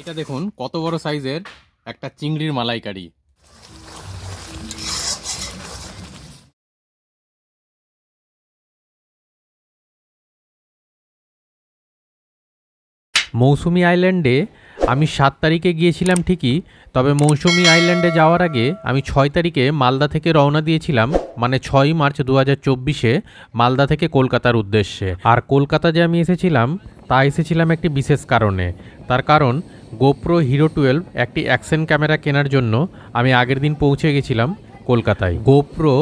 এটা দেখুন কত বড় সাইজের একটা চিংড়ির মালাইকারি। মৌসুমী আইল্যান্ডে আমি 7 তারিখে গিয়েছিলাম ঠিকই, তবে মৌসুমী আইল্যান্ডে যাওয়ার আগে আমি 6 তারিখে মালদা থেকে রওনা দিয়েছিলাম, মানে 6 মার্চ 2024-এ মালদা থেকে কলকাতার উদ্দেশ্যে। আর কলকাতা যে আমি এসেছিলাম তা এসেছিলাম একটি বিশেষ কারণে। তার কারণ গোপ্রো হিরো 12 একটি অ্যাকশন ক্যামেরা কেনার জন্য আমি আগের দিন পৌঁছে গেছিলাম কলকাতায়। গোপ্রো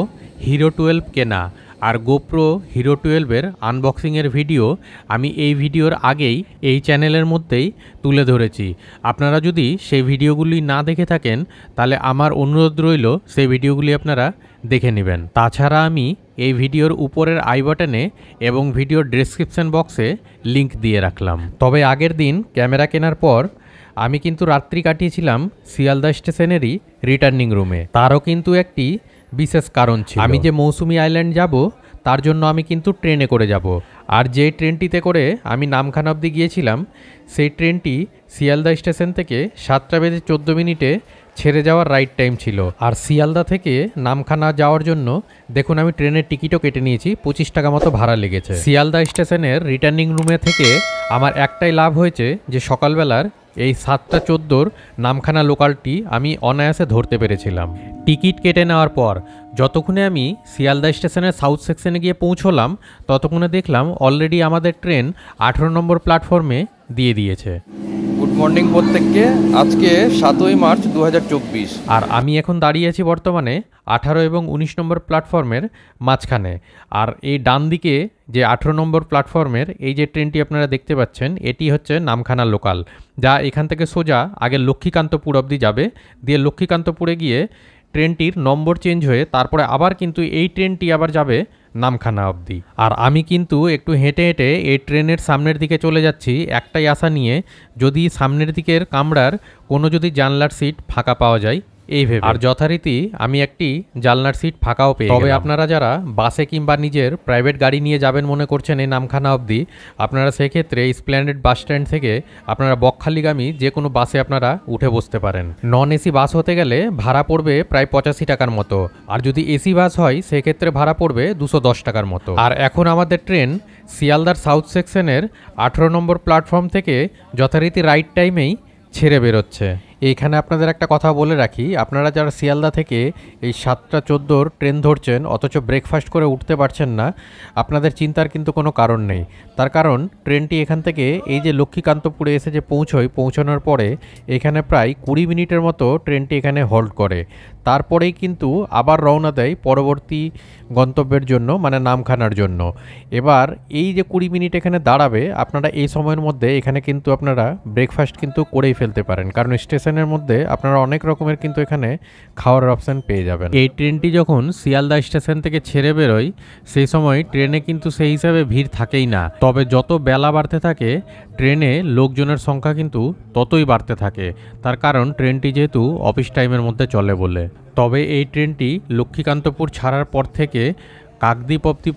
হিরো 12 কেনা আর গোপ্রো হিরো 12-এর আনবক্সিংয়ের ভিডিও আমি এই ভিডিওর আগেই এই চ্যানেলের মধ্যেই তুলে ধরেছি। আপনারা যদি সেই ভিডিওগুলি না দেখে থাকেন তাহলে আমার অনুরোধ রইল সেই ভিডিওগুলি আপনারা দেখে নেবেন। তাছাড়া আমি এই ভিডিওর উপরের আই বাটনে এবং ভিডিওর ডেসক্রিপশন বক্সে লিংক দিয়ে রাখলাম। তবে আগের দিন ক্যামেরা কেনার পর আমি কিন্তু রাত্রি কাটিয়েছিলাম শিয়ালদা স্টেশনেরই রিটার্নিং রুমে। তারও কিন্তু একটি বিশেষ কারণ ছিল। আমি যে মৌসুমী আইল্যান্ড যাব তার জন্য আমি কিন্তু ট্রেনে করে যাব। আর যে ট্রেনটিতে করে আমি নামখানা অবধি গিয়েছিলাম সেই ট্রেনটি শিয়ালদা স্টেশন থেকে 7:14 ছেড়ে যাওয়ার রাইট টাইম ছিল। আর শিয়ালদা থেকে নামখানা যাওয়ার জন্য দেখুন আমি ট্রেনের টিকিটও কেটে নিয়েছি, 25 টাকা মতো ভাড়া লেগেছে। শিয়ালদা স্টেশনের রিটার্নিং রুমে থেকে আমার একটাই লাভ হয়েছে যে সকালবেলার এই 7:14 নামখানা লোকালটি আমি অনায়াসে ধরতে পেরেছিলাম। টিকিট কেটে নেওয়ার পর যতক্ষণে আমি শিয়ালদা স্টেশনের সাউথ সেকশনে গিয়ে পৌঁছলাম ততক্ষণে দেখলাম অলরেডি আমাদের ট্রেন 18 নম্বর প্ল্যাটফর্মে দিয়ে দিয়েছে। গুড মর্নিং প্রত্যেককে। আজকে 7ই মার্চ 2024 আর আমি এখন দাঁড়িয়ে আছি বর্তমানে 18 এবং 19 নম্বর প্ল্যাটফর্মের মাঝখানে। আর এই ডান দিকে যে 18 নম্বর প্ল্যাটফর্মের এই যে ট্রেনটি আপনারা দেখতে পাচ্ছেন এটি হচ্ছে নামখানা লোকাল, যা এখান থেকে সোজা আগে লক্ষ্মীকান্তপুর অবধি যাবে, দিয়ে লক্ষ্মীকান্তপুরে গিয়ে ট্রেনটির নম্বর চেঞ্জ হয়ে তারপরে আবার কিন্তু এই ট্রেনটি আবার যাবে নামখানা অবধি। আর আমি কিন্তু একটু হেঁটে হেঁটে এই ট্রেনের সামনের দিকে চলে যাচ্ছি একটাই আশা নিয়ে, যদি সামনের দিকের কামরার কোনো যদি জানলার সিট ফাঁকা পাওয়া যায় এই ভেবে। আর যথারীতি আমি একটি জানলার সিট ফাঁকাও পেয়ে। তবে আপনারা যারা বাসে কিংবা নিজের প্রাইভেট গাড়ি নিয়ে যাবেন মনে করছেন এই নামখানা অবধি, আপনারা সেক্ষেত্রে স্প্ল্যানেড বাস স্ট্যান্ড থেকে আপনারা বকখালিগামী যে কোনো বাসে আপনারা উঠে বসতে পারেন। নন এসি বাস হতে গেলে ভাড়া পড়বে প্রায় 85 টাকার মতো, আর যদি এসি বাস হয় সেক্ষেত্রে ভাড়া পড়বে 210 টাকার মতো। আর এখন আমাদের ট্রেন শিয়ালদার সাউথ সেকশনের 18 নম্বর প্ল্যাটফর্ম থেকে যথারীতি রাইট টাইমেই ছেড়ে বেরোচ্ছে। এইখানে আপনাদের একটা কথা বলে রাখি, আপনারা যারা শিয়ালদা থেকে এই 7:14 ট্রেন ধরছেন অথচ ব্রেকফাস্ট করে উঠতে পারছেন না, আপনাদের চিন্তার কিন্তু কোনো কারণ নেই। তার কারণ ট্রেনটি এখান থেকে এই যে লক্ষ্মীকান্তপুরে এসে যে পৌঁছানোর পরে এখানে প্রায় 20 মিনিটের মতো ট্রেনটি এখানে হোল্ড করে, তারপরেই কিন্তু আবার রওনা দেয় পরবর্তী গন্তব্যের জন্য, মানে নামখানার জন্য। এবার এই যে 20 মিনিট এখানে দাঁড়াবে, আপনারা এই সময়ের মধ্যে এখানে কিন্তু আপনারা ব্রেকফাস্ট কিন্তু করেই ফেলতে পারেন, কারণ স্টেশনের মধ্যে আপনারা অনেক রকমের কিন্তু এখানে খাওয়ার অপশান পেয়ে যাবেন। এই ট্রেনটি যখন শিয়ালদা স্টেশন থেকে ছেড়ে বেরোয় সেই সময় ট্রেনে কিন্তু সেই হিসাবে ভিড় থাকেই না, তবে যত বেলা বাড়তে থাকে ট্রেনে লোকজনের সংখ্যা কিন্তু ততই বাড়তে থাকে, তার কারণ ট্রেনটি যেহেতু অফিস টাইমের মধ্যে চলে বলে। তবে এই ট্রেনটি লক্ষ্মীকান্তপুর ছাড়ার পর থেকে কাকদ্বীপ অবধি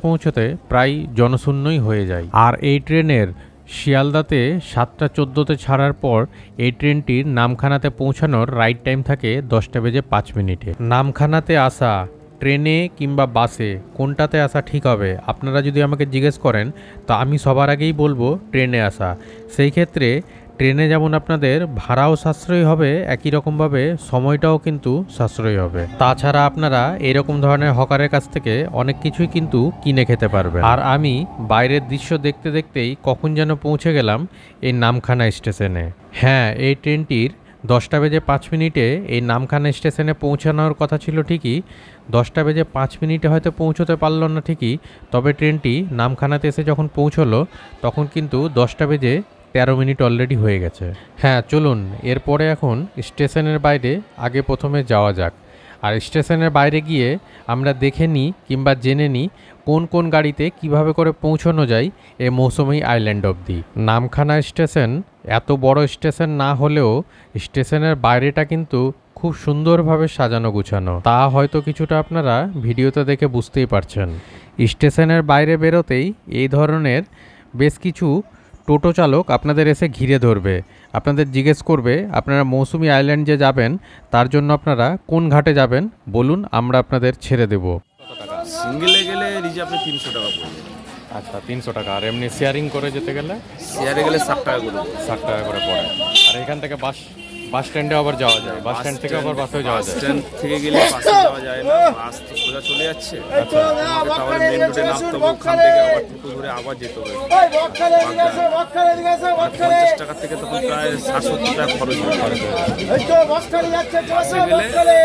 পৌঁছতে প্রায় জনশূন্যই হয়ে যায়। আর এই ট্রেনের শিয়ালদাতে 7:14 ছাড়ার পর এই ট্রেনটির নামখানাতে পৌঁছানোর রাইট টাইম থাকে 10:05। নামখানাতে আসা ট্রেনে কিংবা বাসে কোনটাতে আসা ঠিক হবে আপনারা যদি আমাকে জিজ্ঞেস করেন তো আমি সবার আগেই বলবো ট্রেনে আসা। সেই ক্ষেত্রে ট্রেনে যেমন আপনাদের ভাড়াও সাশ্রয়ী হবে, একই রকমভাবে সময়টাও কিন্তু সাশ্রয়ী হবে। তাছাড়া আপনারা এরকম ধরনের হকারের কাছ থেকে অনেক কিছুই কিন্তু কিনে খেতে পারবেন। আর আমি বাইরের দৃশ্য দেখতে দেখতেই কখন যেন পৌঁছে গেলাম এই নামখানা স্টেশনে। হ্যাঁ, এই ট্রেনটির 10:05 এই নামখানা স্টেশনে পৌঁছানোর কথা ছিল ঠিকই, 10:05 হয়তো পৌঁছতে পারল না ঠিকই, তবে ট্রেনটি নামখানাতে এসে যখন পৌঁছলো তখন কিন্তু 10:13 অলরেডি হয়ে গেছে। হ্যাঁ চলুন, এরপরে এখন স্টেশনের বাইরে আগে প্রথমে যাওয়া যাক। আর স্টেশনের বাইরে গিয়ে আমরা দেখে নিই কিংবা জেনে নিই কোন কোন গাড়িতে কিভাবে করে পৌঁছানো যায় এই মৌসুমী আইল্যান্ড অবধি। নামখানা স্টেশন এত বড় স্টেশন না হলেও স্টেশনের বাইরেটা কিন্তু খুব সুন্দরভাবে সাজানো গুছানো, তা হয়তো কিছুটা আপনারা ভিডিওতে দেখে বুঝতেই পারছেন। স্টেশনের বাইরে বেরোতেই এই ধরনের বেশ কিছু টোটো চালক আপনাদের এসে ঘিরে ধরবে, আপনাদের জিজ্ঞেস করবে আপনারা মৌসুমী আইল্যান্ড যে যাবেন তার জন্য আপনারা কোন ঘাটে যাবেন বলুন, আমরা আপনাদের ছেড়ে দেব। সিঙ্গেলে গেলে রিজার্ভে 300 টাকা পড়বে। আচ্ছা, 300 টাকা। আর এমনি শেয়ারিং করে যেতে গেলে শেয়ারে গেলে 60 টাকা করে। 60 টাকা করে পড়ে। আর এখান থেকে বাস স্ট্যান্ডে আবার যাওয়া যায়, বাস স্ট্যান্ড থেকে আবার বাসেও যাওয়া যায়। স্ট্যান্ড থেকে গেলে বাসে যাওয়া যায় না, বাস তো সোজা চলে যাচ্ছে। আচ্ছা, তাহলে মেন রোডে নামতে হবে, ওখান থেকে আবার টোটো ধরে আবার যেতে হবে। 50 টাকা থেকে তখন প্রায় 60-70 টাকা খরচ হয়ে গেলে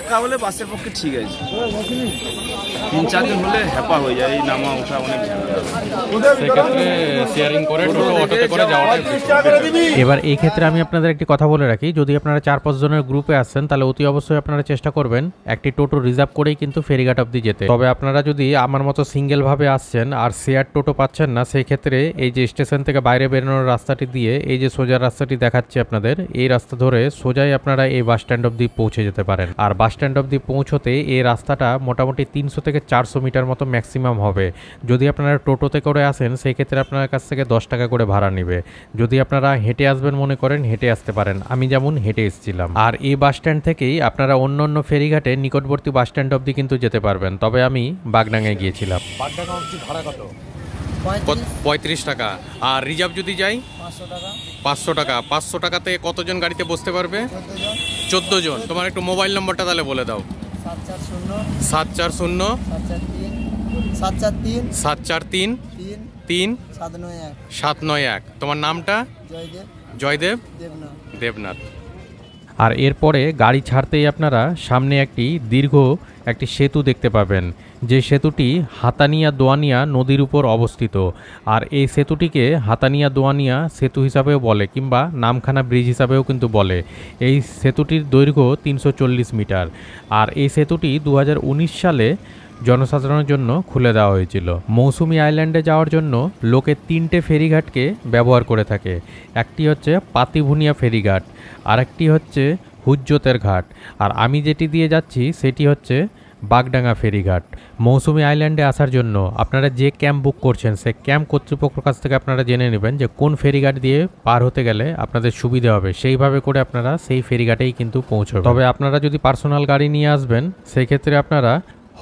একা হলে বাসের পক্ষে ঠিক আছে, 3-4 জন হলে হ্যাপা হয়ে যায়, এই নামা ওঠা অনেক ঝামেলা। সেক্ষেত্রে শেয়ারিং করে টোটো অটোতে করে যাওয়াটাই। এবার এই ক্ষেত্রে আমি আপনাদের একটি কথা বলে রাখি, যদি আপনারা 4-5 জনের গ্রুপে আসছেন তাহলে অতি অবশ্যই আপনারা চেষ্টা করবেন একটি টোটো রিজার্ভ করেই কিন্তু ফেরিঘাট অবধি যেতে। তবে আপনারা যদি আমার মতো সিঙ্গেল ভাবে আসছেন আর শেয়ার টোটো পাচ্ছেন না, সেই ক্ষেত্রে এই যে স্টেশন থেকে বাইরে বেরোনোর রাস্তাটি দিয়ে এই যে সোজা রাস্তাটি দেখাচ্ছি আপনাদের, এই রাস্তা ধরে সোজাই আপনারা এই বাস স্ট্যান্ড অবধি পৌঁছে যেতে পারেন। আর বাস স্ট্যান্ড অবধি পৌঁছতে এই রাস্তাটা মোটামুটি 300 থেকে 400 মিটার মতো ম্যাক্সিমাম হবে। যদি আপনারা টোটোতে করে আসেন সেই ক্ষেত্রে আপনার কাছ থেকে 10 টাকা করে ভাড়া নেবে। যদি আপনারা হেঁটে আসবেন মনে করেন, হেঁটে আসতে পারেন, আমি যেমন হেঁটে এসেছিলাম। আর এই বাস স্ট্যান্ড থেকেই আপনারা অন্য অন্য ফেরিঘাটে নিকটবর্তী বাস স্ট্যান্ড অবধি কিন্তু যেতে পারবেন। তবে আমি বাগডাঙ্গায় গিয়েছিলাম। বাগডাঙ্গা অবধি ভাড়া কত? 35 টাকা। আর রিজার্ভ যদি যাই 500 টাকা। 500 টাকাতে কতজন গাড়িতে বসতে পারবে? 14 জন। তোমার একটু মোবাইল নম্বরটা তাহলে বলে দাও। 740 743 791। তোমার নামটা? জয়দেব দেবনাথ। আর এরপরে গাড়ি ছাড়তেই আপনারা সামনে একটি দীর্ঘ একটি সেতু দেখতে পাবেন, যে সেতুটি হাতানিয়া দোয়ানিয়া নদীর উপর অবস্থিত। আর এই সেতুটিকে হাতানিয়া দোয়ানিয়া সেতু হিসাবেও বলে, কিংবা নামখানা ব্রিজ হিসাবেও কিন্তু বলে। এই সেতুটির দৈর্ঘ্য 340 মিটার। আর এই সেতুটি 2019 সালে জনসাধারণের জন্য খুলে দেওয়া হয়েছিল। মৌসুমী আইল্যান্ডে যাওয়ার জন্য লোকে 3টে ফেরিঘাটকে ব্যবহার করে থাকে। একটি হচ্ছে পাতিভুনিয়া ফেরিঘাট, আরেকটি হচ্ছে হুজ্জতের ঘাট, আর আমি যেটি দিয়ে যাচ্ছি সেটি হচ্ছে বাগডাঙ্গা ফেরিঘাট। মৌসুমী আইল্যান্ডে আসার জন্য আপনারা যে ক্যাম্প বুক করছেন সেই ক্যাম্প কর্তৃপক্ষের কাছ থেকে আপনারা জেনে নেবেন যে কোন ফেরিঘাট দিয়ে পার হতে গেলে আপনাদের সুবিধা হবে, সেইভাবে করে আপনারা সেই ফেরিঘাটেই কিন্তু পৌঁছবেন। তবে আপনারা যদি পার্সোনাল গাড়ি নিয়ে আসবেন সেই ক্ষেত্রে আপনারা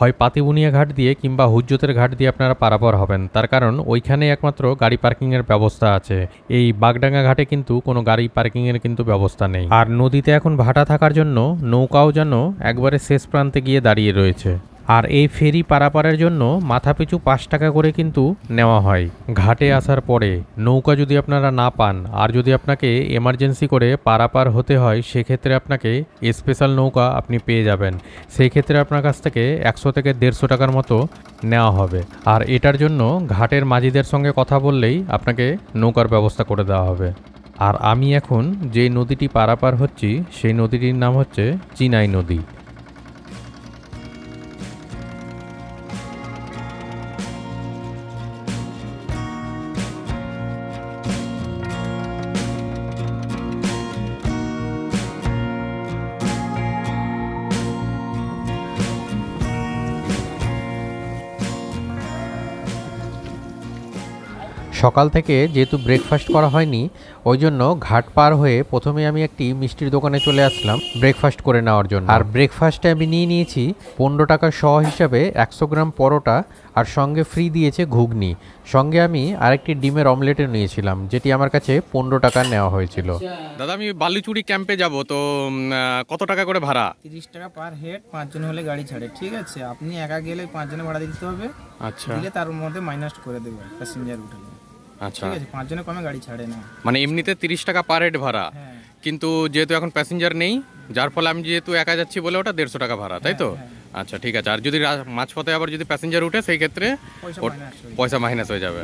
হয় পাতিবুনিয়া ঘাট দিয়ে কিংবা হুজ্জতের ঘাট দিয়ে আপনারা পারাপার হবেন, তার কারণ ওইখানে একমাত্র গাড়ি পার্কিংয়ের ব্যবস্থা আছে। এই বাগডাঙ্গা ঘাটে কিন্তু কোনো গাড়ি পার্কিংয়ের কিন্তু ব্যবস্থা নেই। আর নদীতে এখন ভাটা থাকার জন্য নৌকাও যেন একবারে শেষ প্রান্তে গিয়ে দাঁড়িয়ে রয়েছে। আর এই ফেরি পারাপারের জন্য মাথাপিছু 5 টাকা করে কিন্তু নেওয়া হয়। ঘাটে আসার পরে নৌকা যদি আপনারা না পান আর যদি আপনাকে এমার্জেন্সি করে পারাপার হতে হয়, সেক্ষেত্রে আপনাকে স্পেশাল নৌকা আপনি পেয়ে যাবেন। সেই ক্ষেত্রে আপনার কাছ থেকে 100 থেকে 150 টাকার মতো নেওয়া হবে। আর এটার জন্য ঘাটের মাঝিদের সঙ্গে কথা বললেই আপনাকে নৌকার ব্যবস্থা করে দেওয়া হবে। আর আমি এখন যে নদীটি পারাপার হচ্ছি সেই নদীটির নাম হচ্ছে চিনাই নদী। সকাল থেকে যেহেতু ব্রেকফাস্ট করা হয়নি, ওই জন্য ঘাট পার হয়ে প্রথমে আমি একটি মিষ্টির দোকানে চলে আসলাম ব্রেকফাস্ট করে নেওয়ার জন্য। আর ব্রেকফাস্টে আমি নিয়ে নিয়েছি 15 টাকা শ হিসাবে 100 গ্রাম পরোটা, আর সঙ্গে ফ্রি দিয়েছে ঘুগনি। সঙ্গে আমি আরেকটি ডিমের অমলেটও নিয়েছিলাম, যেটি আমার কাছে 15 টাকা নেওয়া হয়েছিল। দাদা, আমি বালুচুরি ক্যাম্পে যাব, তো কত টাকা করে ভাড়া? 30 টাকা পার হেড, 5 জন হলে গাড়ি ছাড়ে। ঠিক আছে, আপনি একা গেলে 5 জনের ভাড়া দিতে হবে। আচ্ছা, দিলে তার মধ্যে মাইনাস করে দেবে প্যাসেঞ্জার উঠলে। আচ্ছা, ঠিক আছে, 5 জনের কমে গাড়ি ছাড়ে না। মানে এমনিতে 30 টাকা পার হেড ভাড়া, কিন্তু যেহেতু এখন প্যাসেঞ্জার নেই, যার ফলে আমি যেহেতু একা যাচ্ছি বলে ওটা 150 টাকা ভাড়া, তাই তো? আচ্ছা, ঠিক আছে। আর যদি মাঝপথে আবার যদি প্যাসেঞ্জার উঠে সেই ক্ষেত্রে পয়সা মাইনাস হয়ে যাবে।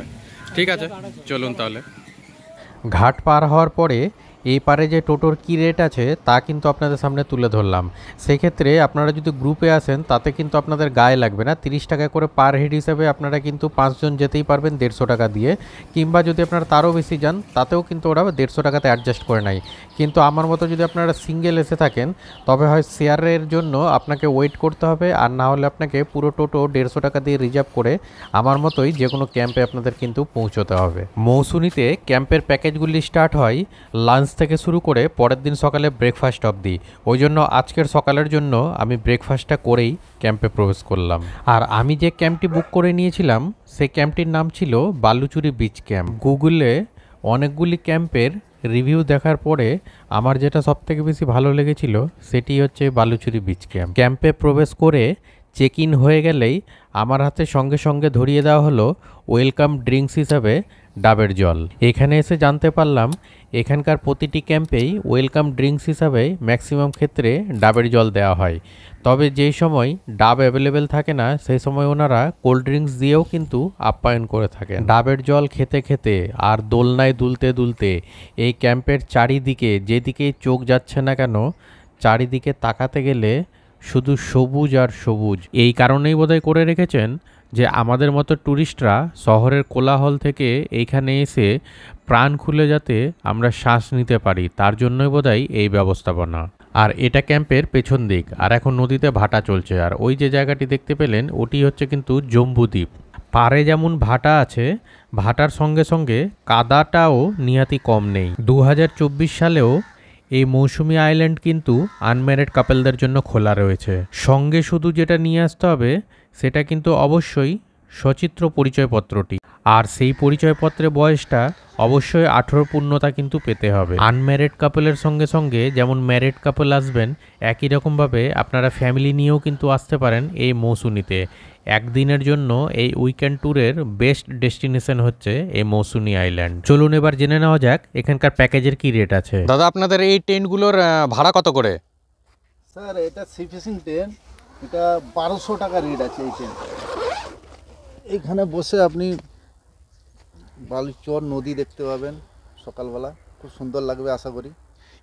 ঠিক আছে, চলুন তাহলে। ঘাট পার হওয়ার পরে এই পারে যে টোটোর কী রেট আছে তা কিন্তু আপনাদের সামনে তুলে ধরলাম। সেক্ষেত্রে আপনারা যদি গ্রুপে আসেন তাতে কিন্তু আপনাদের গায়ে লাগবে না, 30 টাকা করে পার হেড হিসাবে আপনারা কিন্তু 5 জন যেতেই পারবেন 150 টাকা দিয়ে, কিংবা যদি আপনারা তারও বেশি যান তাতেও কিন্তু ওরা 150 টাকাতে অ্যাডজাস্ট করে নেয়। কিন্তু আমার মতো যদি আপনারা সিঙ্গেল এসে থাকেন তবে হয় শেয়ারের জন্য আপনাকে ওয়েট করতে হবে, আর না হলে আপনাকে পুরো টোটো 150 টাকা দিয়ে রিজার্ভ করে আমার মতোই যে কোনো ক্যাম্পে আপনাদের কিন্তু পৌঁছতে হবে। মৌসুনিতে ক্যাম্পের প্যাকেজগুলি স্টার্ট হয় লাঞ্চ থেকে শুরু করে পরের দিন সকালে ব্রেকফাস্ট অবধি। ওই জন্য আজকের সকালের জন্য আমি ব্রেকফাস্টটা করেই ক্যাম্পে প্রবেশ করলাম। আর আমি যে ক্যাম্পটি বুক করে নিয়েছিলাম সেই ক্যাম্পটির নাম ছিল বালুচুরি বিচ ক্যাম্প। গুগলে অনেকগুলি ক্যাম্পের রিভিউ দেখার পরে আমার যেটা সবথেকে বেশি ভালো লেগেছিল সেটি হচ্ছে বালুচুরি বিচ ক্যাম্প। ক্যাম্পে প্রবেশ করে চেক ইন হয়ে গেলেই আমার হাতে সঙ্গে সঙ্গে ধরিয়ে দেওয়া হলো ওয়েলকাম ড্রিঙ্কস হিসাবে ডাবের জল। এখানে এসে জানতে পারলাম এখানকার প্রতিটি ক্যাম্পেই ওয়েলকাম ড্রিঙ্কস হিসাবে ম্যাক্সিমাম ক্ষেত্রে ডাবের জল দেওয়া হয়, তবে যেই সময় ডাব অ্যাভেলেবেল থাকে না সেই সময় ওনারা কোল্ড ড্রিঙ্কস দিয়েও কিন্তু আপ্যায়ন করে থাকেন। ডাবের জল খেতে খেতে আর দোলনায় দুলতে দুলতে এই ক্যাম্পের চারিদিকে যেদিকেই চোখ যাচ্ছে না কেন চারিদিকে তাকাতে গেলে শুধু সবুজ আর সবুজ। এই কারণেই বোধহয় করে রেখেছেন যে আমাদের মতো ট্যুরিস্টরা শহরের কোলাহল থেকে এইখানে এসে প্রাণ খুলে যাতে আমরা শ্বাস নিতে পারি, তার জন্যই বোধহয় এই ব্যবস্থাপনা। আর এটা ক্যাম্পের পেছন দিক, আর এখন নদীতে ভাটা চলছে। আর ওই যে জায়গাটি দেখতে পেলেন ওটি হচ্ছে কিন্তু জম্বুদ্বীপ। পারে যেমন ভাটা আছে, ভাটার সঙ্গে সঙ্গে কাদাটাও নিহাতি কম নেই। 2024 সালেও এই মৌসুমী আইল্যান্ড কিন্তু আনম্যারিড কাপলদের জন্য খোলা রয়েছে। সঙ্গে শুধু যেটা নিয়ে আসতে হবে সেটা কিন্তু অবশ্যই সচিত্র পরিচয়পত্রটি, আর সেই পরিচয়পত্রে বয়সটা অবশ্যই 18 পূর্ণতা কিন্তু পেতে হবে। আনম্যারিড কাপলের সঙ্গে সঙ্গে যেমন ম্যারিড কাপল আসবেন একই রকমভাবে আপনারা ফ্যামিলি নিয়েও কিন্তু আসতে পারেন এই মৌসুনিতে। একদিনের জন্য এই উইকেন্ড ট্যুরের বেস্ট ডেস্টিনেশন হচ্ছে এই মৌসুনি আইল্যান্ড। চলুন এবার জেনে নেওয়া যাক এখানকার প্যাকেজের কি রেট আছে। দাদা আপনাদের এই টেন্টগুলোর ভাড়া কত করে? স্যার এটা সি ফিশিং টেন্ট, এটা 1200 টাকা রেট আছে এই টেন্ট। এখানে বসে আপনি বালুচর নদী দেখতে পাবেন সকালবেলা, খুব সুন্দর লাগবে আশা করি।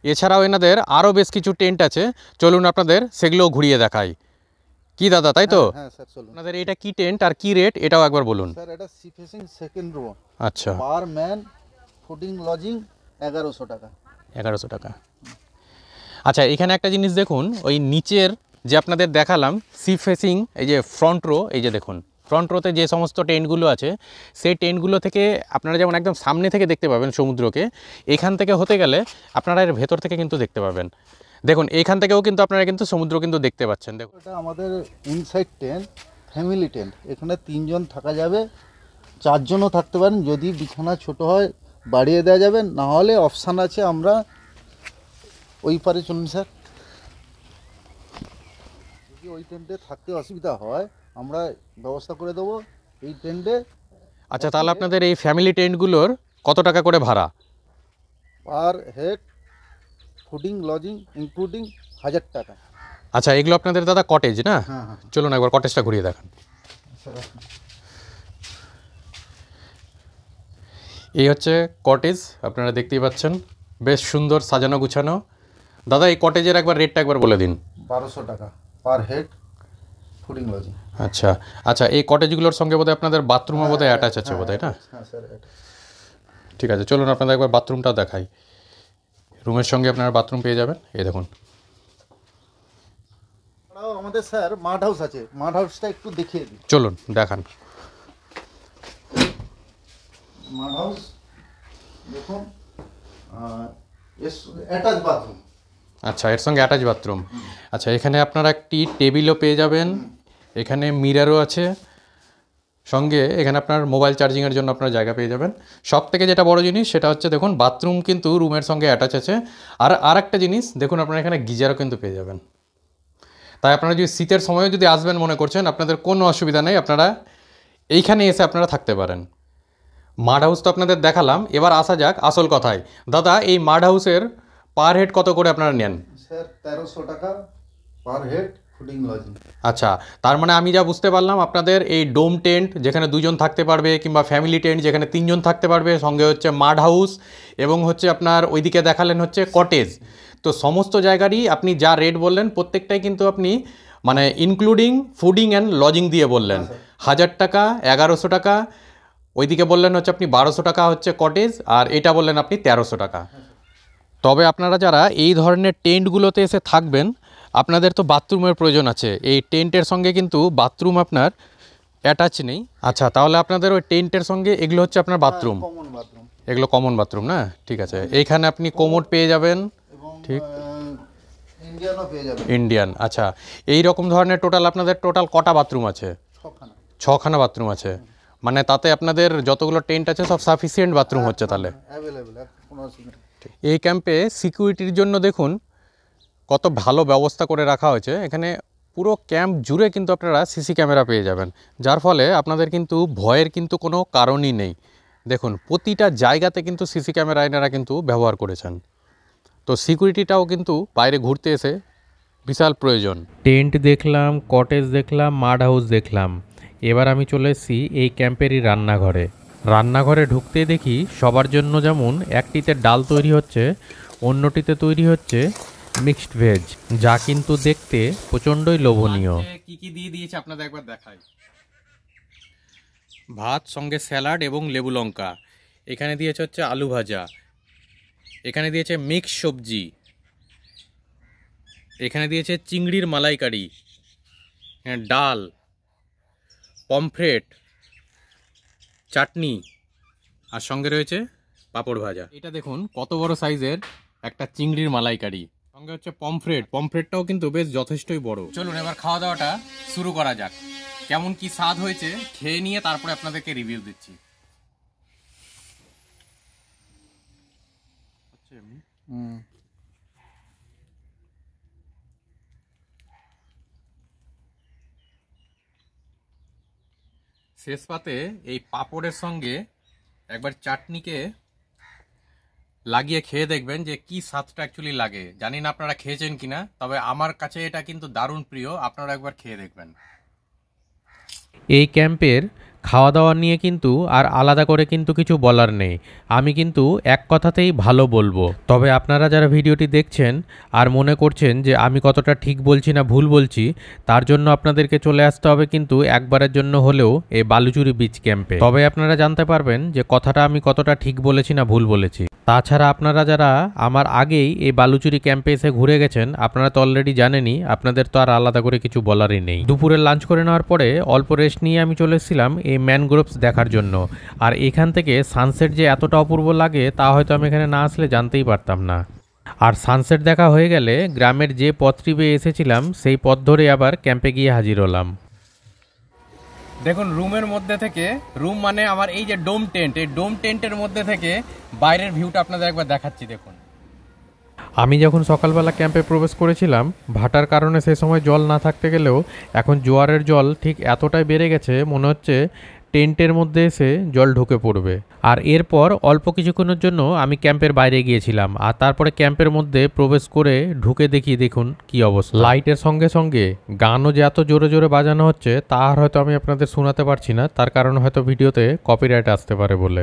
এছাড়াও এনাদের আরও বেশ কিছু টেন্ট আছে, চলুন আপনাদের সেগুলোও ঘুরিয়ে দেখাই। কি দাদা তাই তো? হ্যাঁ স্যার চলুন। আপনাদের এটা কি টেন্ট আর কি রেট এটাও একবার বলুন। স্যার এটা সি ফিশিং সেকেন্ড রো। আচ্ছা, পার ম্যান ফুডিং লজিং 1100 টাকা। 1100 টাকা। আচ্ছা, এখানে একটা জিনিস দেখুন, ওই নিচের যে আপনাদের দেখালাম সি ফেসিং এই যে ফ্রন্ট রো, এই যে দেখুন ফ্রন্ট রোতে যে সমস্ত টেন্টগুলো আছে সেই টেন্টগুলো থেকে আপনারা যেমন একদম সামনে থেকে দেখতে পাবেন সমুদ্রকে, এখান থেকে হতে গেলে আপনারা এর ভেতর থেকে কিন্তু দেখতে পাবেন। দেখুন এইখান থেকেও কিন্তু আপনারা কিন্তু সমুদ্র কিন্তু দেখতে পাচ্ছেন। দেখুন এটা আমাদের ইনসাইড টেন্ট, ফ্যামিলি টেন্ট। এখানে 3 জন থাকা যাবে, 4 জনও থাকতে পারেন। যদি বিছানা ছোট হয় বাড়িয়ে দেওয়া যাবে, না হলে অপশান আছে আমরা ওই পারে চলুন স্যার। যদি ওই টেন্টে থাকতে অসুবিধা হয় আমরা ব্যবস্থা করে দেবো এই টেন্টে। আচ্ছা, তাহলে আপনাদের এই ফ্যামিলি টেন্টগুলোর কত টাকা করে ভাড়া? Per head fooding lodging including 1000 টাকা। আচ্ছা, এগুলো আপনাদের দাদা কটেজ না? হ্যাঁ হ্যাঁ। চলুন একবার কটেজটা ঘুরিয়ে দেখান। এই হচ্ছে কটেজ, আপনারা দেখতেই পাচ্ছেন বেশ সুন্দর সাজানো গুছানো। দাদা এই কটেজের একবার রেটটা একবার বলে দিন। 1200 টাকা পার হেড ফুডিং লজিং। আচ্ছা আচ্ছা, এই কটেজগুলোর সঙ্গে বোধহয় আপনাদের বাথরুমও বোধহয় অ্যাটাচ আছে বোধহয় না? হ্যাঁ স্যার। ঠিক আছে, চলুন আপনাদের একবার বাথরুমটা দেখাই। রুমের সঙ্গে আপনারা বাথরুম পেয়ে যাবেন। এই দেখুন, আমাদের স্যার মাড হাউস আছে, মাড হাউসটা একটু দেখিয়ে দিই। চলুন দেখান। মাড হাউস দেখুন, অ্যাটাচ বাথরুম। আচ্ছা, এর সঙ্গে অ্যাটাচ বাথরুম। আচ্ছা, এখানে আপনারা একটি টেবিলও পেয়ে যাবেন, এখানে মিরারও আছে, সঙ্গে এখানে আপনার মোবাইল চার্জিংয়ের জন্য আপনারা জায়গা পেয়ে যাবেন। সব থেকে যেটা বড় জিনিস সেটা হচ্ছে দেখুন বাথরুম কিন্তু রুমের সঙ্গে অ্যাটাচ আছে। আর একটা জিনিস দেখুন, আপনারা এখানে গিজারও কিন্তু পেয়ে যাবেন। তাই আপনারা যদি শীতের সময়ও যদি আসবেন মনে করছেন আপনাদের কোনো অসুবিধা নেই, আপনারা এইখানে এসে আপনারা থাকতে পারেন। মাড হাউস তো আপনাদের দেখালাম, এবার আসা যাক আসল কথায়। দাদা এই মাড হাউসের পার হেড কত করে আপনারা নেন? স্যার 1300 টাকা পার হেড ফুডিং লজিং। আচ্ছা, তার মানে আমি যা বুঝতে পারলাম আপনাদের এই ডোম টেন্ট যেখানে 2 জন থাকতে পারবে, কিংবা ফ্যামিলি টেন্ট যেখানে 3 জন থাকতে পারবে, সঙ্গে হচ্ছে মাড হাউস, এবং হচ্ছে আপনার ওইদিকে দেখালেন হচ্ছে কটেজ। তো সমস্ত জায়গারই আপনি যা রেট বললেন প্রত্যেকটাই কিন্তু আপনি মানে ইনক্লুডিং ফুডিং অ্যান্ড লজিং দিয়ে বললেন। 1000 টাকা, 1100 টাকা, ওইদিকে বললেন হচ্ছে আপনি 1200 টাকা হচ্ছে কটেজ, আর এটা বললেন আপনি 1300 টাকা। তবে আপনারা যারা এই ধরনের টেন্টগুলোতে এসে থাকবেন, আপনাদের তো বাথরুমের প্রয়োজন আছে। এই টেন্টের সঙ্গে কিন্তু বাথরুম আপনার অ্যাটাচ নেই। আচ্ছা, তাহলে আপনাদের ওই টেন্টের সঙ্গে এগুলো হচ্ছে আপনার বাথরুম, কমন বাথরুম, এগুলো কমন বাথরুম না? ঠিক আছে, এইখানে আপনি কোমোড পেয়ে যাবেন, ঠিক, ইন্ডিয়ানও পেয়ে যাবেন। ইন্ডিয়ান। আচ্ছা, এই রকম ধরনের আপনাদের টোটাল কটা বাথরুম আছে? 6খানা বাথরুম আছে, মানে তাতে আপনাদের যতগুলো টেন্ট আছে সব সাফিসিয়েন্ট বাথরুম হচ্ছে তাহলে। অ্যাভেলেবেল, কোনো অসুবিধা নেই। এই ক্যাম্পে সিকিউরিটির জন্য দেখুন কত ভালো ব্যবস্থা করে রাখা হয়েছে। এখানে পুরো ক্যাম্প জুড়ে কিন্তু আপনারা সিসি ক্যামেরা পেয়ে যাবেন, যার ফলে আপনাদের কিন্তু ভয়ের কিন্তু কোনো কারণই নেই। দেখুন প্রতিটা জায়গাতে কিন্তু সিসি ক্যামেরা এনারা কিন্তু ব্যবহার করেছেন। তো সিকিউরিটিটাও কিন্তু বাইরে ঘুরতে এসে বিশাল প্রয়োজন। টেন্ট দেখলাম, কটেজ দেখলাম, মাড হাউস দেখলাম, এবার আমি চলে এসেছি এই ক্যাম্পেরই রান্নাঘরে। রান্নাঘরে ঢুকতে দেখি সবার জন্য যেমন একটিতে ডাল তৈরি হচ্ছে, অন্যটিতে তৈরি হচ্ছে মিক্সড ভেজ, যা কিন্তু দেখতে প্রচণ্ডই লোভনীয়। কি কি দিয়ে দিয়েছে আপনাদের একবার দেখাই। ভাত সঙ্গে স্যালাড এবং লেবু লঙ্কা, এখানে দিয়েছে হচ্ছে আলু ভাজা, এখানে দিয়েছে মিক্স সবজি, এখানে দিয়েছে চিংড়ির মালাইকারি, ডাল, পমফ্রেট, চাটনি, আর সঙ্গে রয়েছে পাঁপড় ভাজা। এটা দেখুন কত বড় সাইজের একটা চিংড়ির মালাইকারি, সঙ্গে হচ্ছে পমফ্রেট। পমফ্রেটটাও কিন্তু বেশ যথেষ্টই বড়। চলুন এবার খাওয়া দাওয়াটা শুরু করা যাক। কেমন কি স্বাদ হয়েছে খেয়ে নিয়ে তারপরে আপনাদেরকে রিভিউ দিচ্ছি। শেষ পাতে এই পাঁপড়ের সঙ্গে একবার চাটনিকে লাগিয়ে খেয়ে দেখবেন যে কি স্বাদটা অ্যাকচুয়ালি লাগে। জানি না আপনারা খেয়েছেন কিনা, তবে আমার কাছে এটা কিন্তু দারুণ প্রিয়। আপনারা একবার খেয়ে দেখবেন। এই ক্যাম্পের খাওয়া দাওয়া নিয়ে কিন্তু আর আলাদা করে কিন্তু কিছু বলার নেই, আমি কিন্তু এক কথাতেই ভালো বলবো। তবে আপনারা যারা ভিডিওটি দেখছেন আর মনে করছেন যে আমি কতটা ঠিক বলছি না ভুল বলছি, তার জন্য আপনাদেরকে চলে আসতে হবে কিন্তু একবারের জন্য হলেও এই বালুচুরি বিচ ক্যাম্পে। তবে আপনারা জানতে পারবেন যে কথাটা আমি কতটা ঠিক বলেছি না ভুল বলেছি। তাছাড়া আপনারা যারা আমার আগেই এই বালুচুরি ক্যাম্পে এসে ঘুরে গেছেন, আপনারা তো অলরেডি জানেনই, আপনাদের তো আর আলাদা করে কিছু বলারই নেই। দুপুরে লাঞ্চ করে নেওয়ার পরে অল্প রেস্ট নিয়ে আমি চলে এসেছিলাম এই ম্যানগ্রোভস দেখার জন্য। আর এখান থেকে সানসেট যে এতটা অপূর্ব লাগে তা হয়তো আমি এখানে না আসলে জানতেই পারতাম না। আর সানসেট দেখা হয়ে গেলে গ্রামের যে পথটি বেয়ে এসেছিলাম সেই পথ ধরে আবার ক্যাম্পে গিয়ে হাজির হলাম। দেখুন রুমের মধ্যে থেকে, রুম মানে আমার এই যে ডোম টেন্ট, এই ডোম টেন্টের মধ্যে থেকে বাইরের ভিউটা আপনাদের একবার দেখাচ্ছি। দেখুন আমি যখন সকালবেলা ক্যাম্পে প্রবেশ করেছিলাম, ভাটার কারণে সে সময় জল না থাকতে গেলেও এখন জোয়ারের জল ঠিক এতটাই বেড়ে গেছে মনে হচ্ছে টেন্টের মধ্যে এসে জল ঢুকে পড়বে। আর এরপর অল্প কিছুক্ষণের জন্য আমি ক্যাম্পের বাইরে গিয়েছিলাম, আর তারপরে ক্যাম্পের মধ্যে প্রবেশ করে ঢুকে দেখি দেখুন কি অবস্থা। লাইটের সঙ্গে সঙ্গে গানও যে এত জোরে জোরে বাজানো হচ্ছে তা আর হয়তো আমি আপনাদের শোনাতে পারছি না, তার কারণ হয়তো ভিডিওতে কপিরাইট আসতে পারে বলে।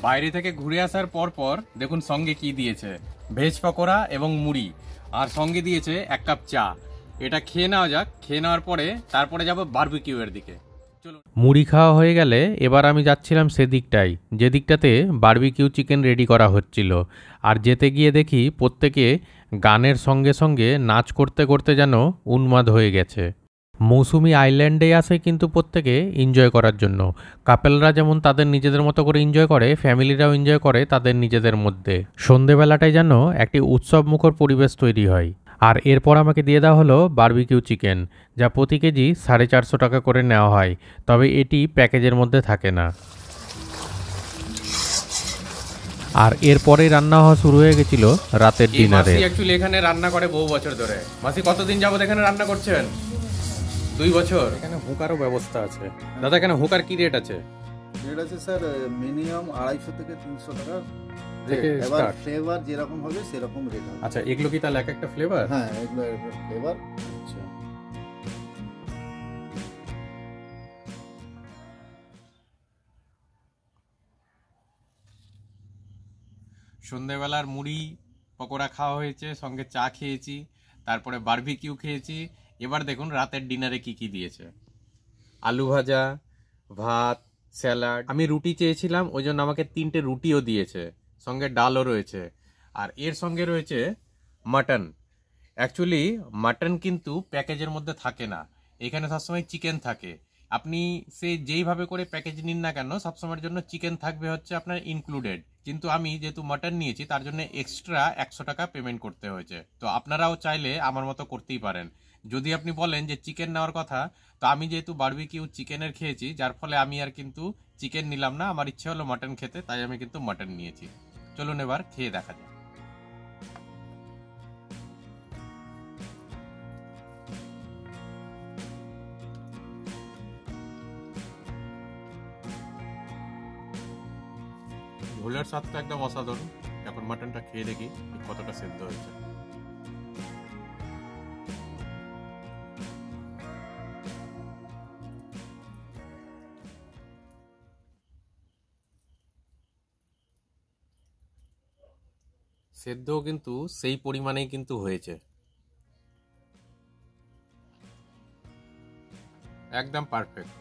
বাইরে থেকে ঘুরে আসার পর দেখুন সঙ্গে কি দিয়েছে, ভেজ পকোড়া এবং মুড়ি, আর সঙ্গে দিয়েছে 1 কাপ চা। এটা খেয়ে নেওয়া যাক, খেয়ে নেওয়ার পরে তারপরে যাব বারবিকিউ এর দিকে। মুড়ি খাওয়া হয়ে গেলে এবার আমি যাচ্ছিলাম সেদিকটাই, যে দিকটাতে বারবিকিউ চিকেন রেডি করা হচ্ছিল। আর যেতে গিয়ে দেখি প্রত্যেকে গানের সঙ্গে সঙ্গে নাচ করতে করতে যেন উন্মাদ হয়ে গেছে। মৌসুমি আইল্যান্ডে আসে কিন্তু প্রত্যেকে এনজয় করার জন্য। কাপেলরা যেমন তাদের নিজেদের মতো করে এনজয় করে, ফ্যামিলিরাও এনজয় করে তাদের নিজেদের মধ্যে। সন্ধেবেলাটায় যেন একটি উৎসবমুখর পরিবেশ তৈরি হয়। আর এরপর আমাকে দিয়ে দেওয়া হলো বারবিকিউ চিকেন, যা প্রতি কেজি 450 টাকা করে নেওয়া হয়, তবে এটি প্যাকেজের মধ্যে থাকে না। আর এরপরেই রান্না হওয়া শুরু হয়ে গেছিল রাতের ডিনারে। মাসি অ্যাকচুয়ালি এখানে রান্না করে বহু বছর ধরে। মাসি কতদিন যাবত এখানে রান্না করছেন? 2 বছর। এখানে হুকারও ব্যবস্থা আছে। দাদা এখানে হুকার কি রেট আছে? রেট আছে স্যার মিনিমাম 250 থেকে 300 টাকা থেকে এবার স্টার্ট। ফ্লেভার যেরকম হবে সেরকম রেট হবে। আচ্ছা এগুলো কি তাহলে এক একটা ফ্লেভার? হ্যাঁ এগুলো ফ্লেভার। আচ্ছা সন্ধ্যেবেলার মুড়ি পকোড়া খাওয়া হয়েছে, সঙ্গে চা খেয়েছি, তারপরে বারবিকিউ খেয়েছি। এবার দেখুন রাতের ডিনারে কি কি দিয়েছে। আলু ভাজা, ভাত, স্যালাড। আমি রুটি চেয়েছিলাম, ওই জন্য আমাকে 3টে রুটিও দিয়েছে, সঙ্গে ডালও রয়েছে। আর এর সঙ্গে রয়েছে মাটন। অ্যাকচুয়ালি মাটন কিন্তু প্যাকেজের মধ্যে থাকে না, এখানে সবসময় চিকেন থাকে। আপনি সে যেইভাবে করে প্যাকেজ নিন না কেন, সবসময়ের জন্য চিকেন থাকবে হচ্ছে আপনার ইনক্লুডেড। কিন্তু আমি যেহেতু মাটন নিয়েছি তার জন্য এক্সট্রা 100 টাকা পেমেন্ট করতে হয়েছে। তো আপনারাও চাইলে আমার মতো করতেই পারেন। যদি আপনি বলেন যে চিকেন নেওয়ার কথা, তো আমি যেহেতু বারবিকিউ চিকেনের খেয়েছি, যার ফলে আমি আর কিন্তু চিকেন নিলাম না, আমার ইচ্ছে হলো মাটন খেতে, তাই আমি কিন্তু মাটন নিয়েছি। চলুন এবার খেয়ে দেখা যাক। ঝোলের স্বাদটা একদম অসাধারণ। এখন মাটনটা খেয়ে দেখি কতটা সেদ্ধ হয়েছে। সেদ্ধও কিন্তু সেই পরিমাণেই কিন্তু হয়েছে, একদম পারফেক্ট।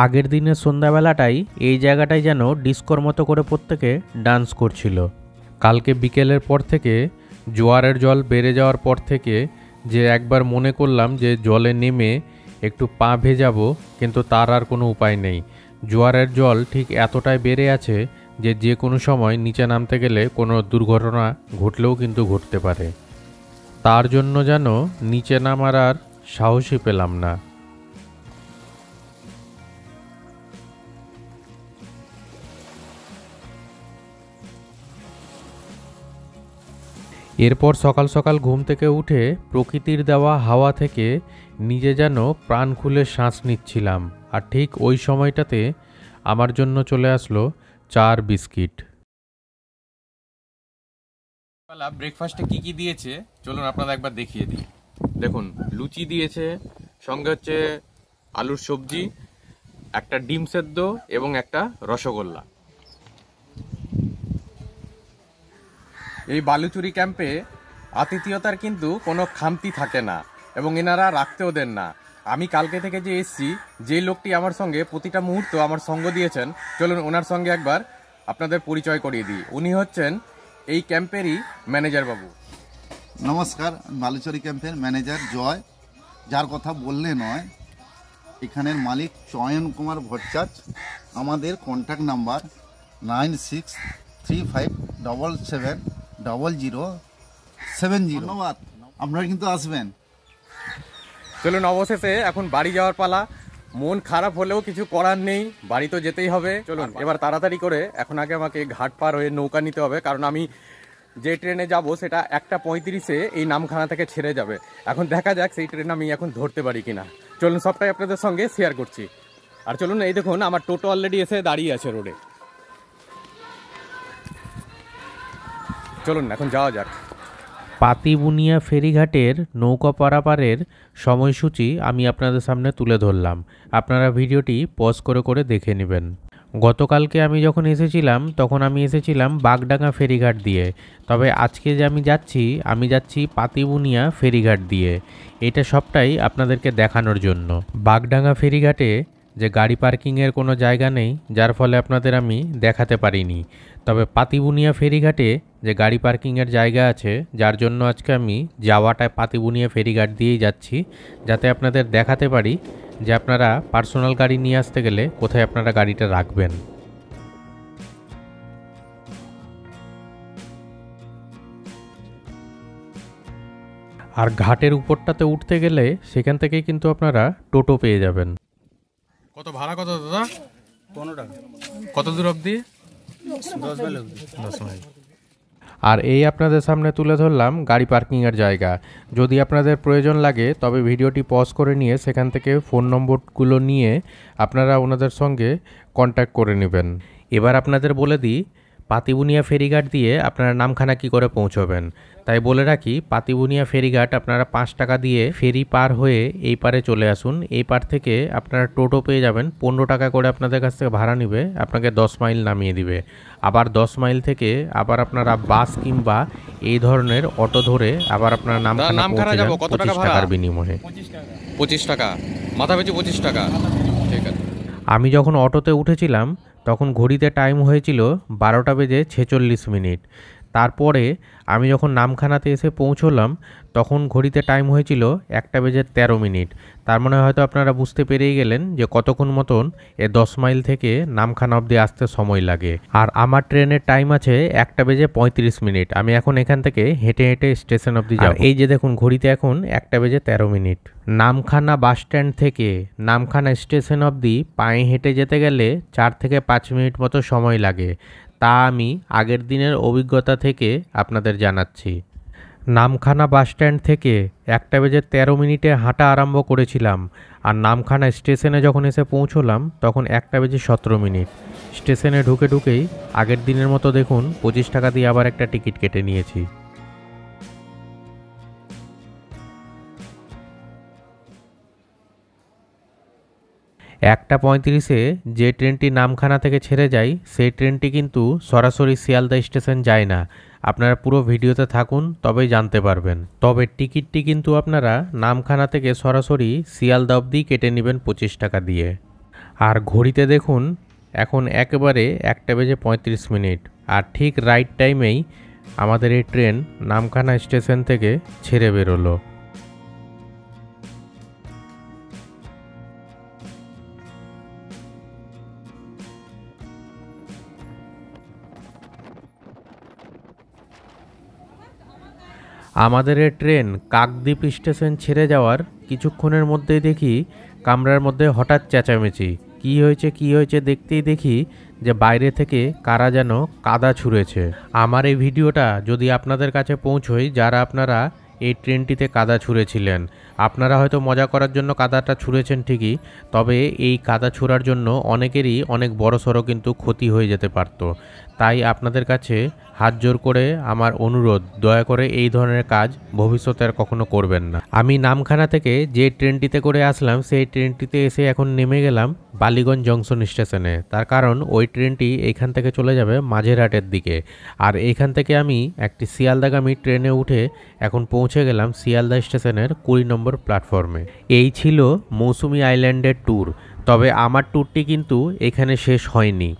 আগের দিনের সন্ধ্যাবেলাটাই এই জায়গাটায় যেন ডিস্কোর মতো করে প্রত্যেকে ডান্স করছিল। কালকে বিকেলের পর থেকে জোয়ারের জল বেড়ে যাওয়ার পর থেকে যে একবার মনে করলাম যে জলে নেমে একটু পা ভেজাবো, কিন্তু তার আর কোনো উপায় নেই। জোয়ারের জল ঠিক এতটাই বেড়ে আছে যে যে কোনো সময় নিচে নামতে গেলে কোনো দুর্ঘটনা ঘটলেও কিন্তু ঘটতে পারে। তার জন্য যেন নিচে নামার আর সাহসই পেলাম না। এরপর সকাল সকাল ঘুম থেকে উঠে প্রকৃতির দেওয়া হাওয়া থেকে নিজে যেন প্রাণ খুলে শ্বাস নিচ্ছিলাম। আর ঠিক ওই সময়টাতে আমার জন্য চলে আসলো চা আর বিস্কিট। ব্রেকফাস্টে কি কি দিয়েছে চলুন আপনাদের একবার দেখিয়ে দিই। দেখুন, লুচি দিয়েছে, সঙ্গে হচ্ছে আলুর সবজি, একটা ডিম সেদ্ধ এবং একটা রসগোল্লা। এই বালুচুরি ক্যাম্পে আতিথেয়তার কিন্তু কোনো খামতি থাকে না এবং এনারা রাখতেও দেন না। আমি কালকে থেকে যে এসছি, যে লোকটি আমার সঙ্গে প্রতিটা মুহূর্ত আমার সঙ্গ দিয়েছেন, চলুন ওনার সঙ্গে একবার আপনাদের পরিচয় করিয়ে দিই। উনি হচ্ছেন এই ক্যাম্পেরই ম্যানেজার বাবু। নমস্কার, বালুচরি ক্যাম্পের ম্যানেজার জয়। যার কথা বললে নয়, এখানের মালিক চয়ন কুমার ভট্টাচার্য। আমাদের কন্ট্যাক্ট নাম্বার 9635770070। ধন্যবাদ, আপনারা কিন্তু আসবেন। চলুন অবশেষে এখন বাড়ি যাওয়ার পালা। মন খারাপ হলেও কিছু করার নেই, বাড়ি তো যেতেই হবে। চলুন এবার তাড়াতাড়ি করে, এখন আগে আমাকে ঘাট পার হয়ে নৌকা নিতে হবে, কারণ আমি যে ট্রেনে যাব সেটা 1:35-এ এই নামখানা থেকে ছেড়ে যাবে। এখন দেখা যাক সেই ট্রেন আমি এখন ধরতে পারি কিনা। চলুন সবটাই আপনাদের সঙ্গে শেয়ার করছি। আর চলুন, এই দেখুন আমার টোটো অলরেডি এসে দাঁড়িয়ে আছে রোডে। চলুন এখন যাওয়া যাক। পাতিবুনিয়া ফেরিঘাটের নৌকা পারাপারের সময়সূচি আমি আপনাদের সামনে তুলে ধরলাম। আপনারা ভিডিওটি পজ করে করে দেখে নেবেন। গতকালকে আমি যখন এসেছিলাম তখন আমি এসেছিলাম বাগডাঙ্গা ফেরিঘাট দিয়ে, তবে আজকে যে আমি যাচ্ছি পাতিবুনিয়া ফেরিঘাট দিয়ে। এটা সবটাই আপনাদেরকে দেখানোর জন্য। বাগডাঙ্গা ফেরিঘাটে যে গাড়ি পার্কিংয়ের কোনো জায়গা নেই, যার ফলে আপনাদের আমি দেখাতে পারিনি। তবে পাতিবুনিয়া ফেরিঘাটে যে গাড়ি পার্কিংয়ের জায়গা আছে, যার জন্য আজকে আমি যাওয়াটায় পাতিবুনিয়া ফেরিঘাট দিয়েই যাচ্ছি, যাতে আপনাদের দেখাতে পারি যে আপনারা পার্সোনাল গাড়ি নিয়ে আসতে গেলে কোথায় আপনারা গাড়িটা রাখবেন। আর ঘাটের উপরটাতে উঠতে গেলে সেখান থেকেই কিন্তু আপনারা টোটো পেয়ে যাবেন। কত ভাড়া কত দাদা? 15 টাকা। কত দূর অবধি? 10 মাইল অবধি। 10 মাইল। আর এই আপনাদের সামনে তুলে ধরলাম গাড়ি পার্কিংয়ের জায়গা। যদি আপনাদের প্রয়োজন লাগে তবে ভিডিওটি পজ করে নিয়ে সেখান থেকে ফোন নম্বরগুলো নিয়ে আপনারা ওনাদের সঙ্গে কন্ট্যাক্ট করে নেবেন। এবার আপনাদের বলে দিই, পাতিবুনিয়া ফেরিঘাট দিয়ে আপনারা নামখানা কি করে পৌঁছবেন। তাই বলে রাখি, পাতিবুনিয়া ফেরিঘাট আপনারা 5 টাকা দিয়ে ফেরি পার হয়ে এই পারে চলে আসুন। এই পার থেকে আপনারা টোটো পেয়ে যাবেন, 15 টাকা করে আপনাদের কাছ থেকে ভাড়া নেবে, আপনাকে 10 মাইল নামিয়ে দিবে। আবার 10 মাইল থেকে আবার আপনারা বাস কিংবা এই ধরনের অটো ধরে আবার আপনারা নামখানা পৌঁছে যান 25 টাকার বিনিময়ে। 25 টাকা মাথা পিছু 25 টাকা, ঠিক আছে। আমি যখন অটোতে উঠেছিলাম তখন ঘড়িতে টাইম হয়েছিল 12টা বেজে 46 মিনিট। তারপরে আমি যখন নামখানাতে এসে পৌঁছলাম তখন ঘড়িতে টাইম হয়েছিল 1টা বেজে 13 মিনিট। তার মানে হয়তো আপনারা বুঝতে পেরেই গেলেন যে কতক্ষণ মতন 10 মাইল থেকে নামখানা অবধি আসতে সময় লাগে। আর আমার ট্রেনের টাইম আছে 1টা বেজে 35 মিনিট। আমি এখন এখান থেকে হেঁটে হেঁটে স্টেশন অবধি যাব। এই যে দেখুন ঘড়িতে এখন 1টা বেজে 13 মিনিট। নামখানা বাস স্ট্যান্ড থেকে নামখানা স্টেশন অবধি পায়ে হেঁটে যেতে গেলে 4 থেকে 5 মিনিট মতো সময় লাগে। তা আমি আগের দিনের অভিজ্ঞতা থেকে আপনাদের জানাচ্ছি। নামখানা বাস স্ট্যান্ড থেকে 1টা বেজে 13 মিনিটে হাঁটা আরম্ভ করেছিলাম, আর নামখানা স্টেশনে যখন এসে পৌঁছলাম তখন 1টা বেজে 17 মিনিট। স্টেশনে ঢুকেই আগের দিনের মতো দেখুন 25 টাকা দিয়ে আবার একটা টিকিট কেটে নিয়েছি। 1:35-এ যে ট্রেনটি নামখানা থেকে ছেড়ে যায় সেই ট্রেনটি কিন্তু সরাসরি শিয়ালদা স্টেশন যায় না। আপনারা পুরো ভিডিওতে থাকুন তবেই জানতে পারবেন। তবে টিকিটটি কিন্তু আপনারা নামখানা থেকে সরাসরি শিয়ালদা অবধি কেটে নেবেন 25 টাকা দিয়ে। আর ঘড়িতে দেখুন এখন একেবারে 1টা বেজে 35 মিনিট, আর ঠিক রাইট টাইমেই আমাদের এই ট্রেন নামখানা স্টেশন থেকে ছেড়ে বেরোলো। আমাদের এই ট্রেন কাকদ্বীপ স্টেশন ছেড়ে যাওয়ার কিছুক্ষণের মধ্যেই দেখি কামরার মধ্যে হঠাৎ চেঁচামেচি। কি হয়েছে দেখতেই দেখি যে বাইরে থেকে কারা যেন কাদা ছুঁড়েছে। আমার এই ভিডিওটা যদি আপনাদের কাছে পৌঁছয় যারা আপনারা এই ট্রেনটিতে কাদা ছুঁড়েছিলেন, আপনারা হয়তো মজা করার জন্য কাদাটা ছুঁড়েছেন ঠিকই, তবে এই কাদা ছুঁড়ার জন্য অনেকেরই অনেক বড়সড় কিন্তু ক্ষতি হয়ে যেতে পারত। তাই আপনাদের কাছে হাত জোর করে আমার অনুরোধ, দয়া করে এই ধরনের কাজ ভবিষ্যতে আর কখনো করবেন না। আমি নামখানা থেকে যে ট্রেনটিতে করে আসলাম সেই ট্রেনটিতে এসে এখন নেমে গেলাম বালিগঞ্জ জংশন স্টেশনে। তার কারণ ওই ট্রেনটি এইখান থেকে চলে যাবে মাঝেরহাটের দিকে, আর এইখান থেকে আমি একটি শিয়ালদাগামী ট্রেনে উঠে এখন পৌঁছে গেলাম শিয়ালদা স্টেশনের 20 নম্বর প্ল্যাটফর্মে। এই ছিল মৌসুমী আইল্যান্ডের ট্যুর। তবে আমার ট্যুরটি কিন্তু এখানে শেষ হয়নি।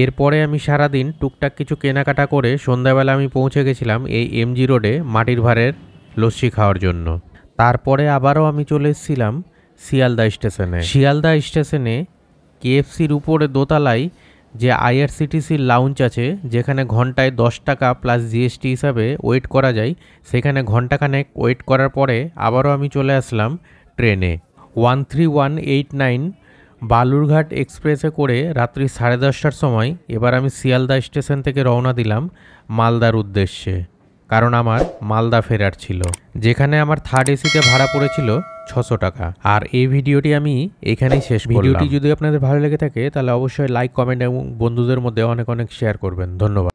এরপরে আমি সারাদিন টুকটাক কিছু কেনাকাটা করে সন্ধ্যাবেলা আমি পৌঁছে গেছিলাম এই এমজি রোডে মাটির ভাড়ের লস্যি খাওয়ার জন্য। তারপরে আবারও আমি চলে এসেছিলাম শিয়ালদা স্টেশনে। শিয়ালদা স্টেশনে কেএফসির উপরে দোতলায় যে আইআরসিটিসির লাউঞ্জ আছে, যেখানে ঘন্টায় 10 টাকা প্লাস জিএসটি হিসাবে ওয়েট করা যায়, সেখানে ঘন্টাখানেক ওয়েট করার পরে আবারও আমি চলে আসলাম ট্রেনে 13189 বালুরঘাট এক্সপ্রেসে করে রাত্রি 10:30টার সময়। এবার আমি শিয়ালদা স্টেশন থেকে রওনা দিলাম মালদার উদ্দেশ্যে, কারণ আমার মালদা ফেরার ছিল, যেখানে আমার থার্ড এসিতে ভাড়া পড়েছিল 600 টাকা। আর এই ভিডিওটি আমি এখানেই শেষ করলাম। ভিডিওটি যদি আপনাদের ভালো লেগে থাকে তাহলে অবশ্যই লাইক, কমেন্ট এবং বন্ধুদের মধ্যে অনেক শেয়ার করবেন। ধন্যবাদ।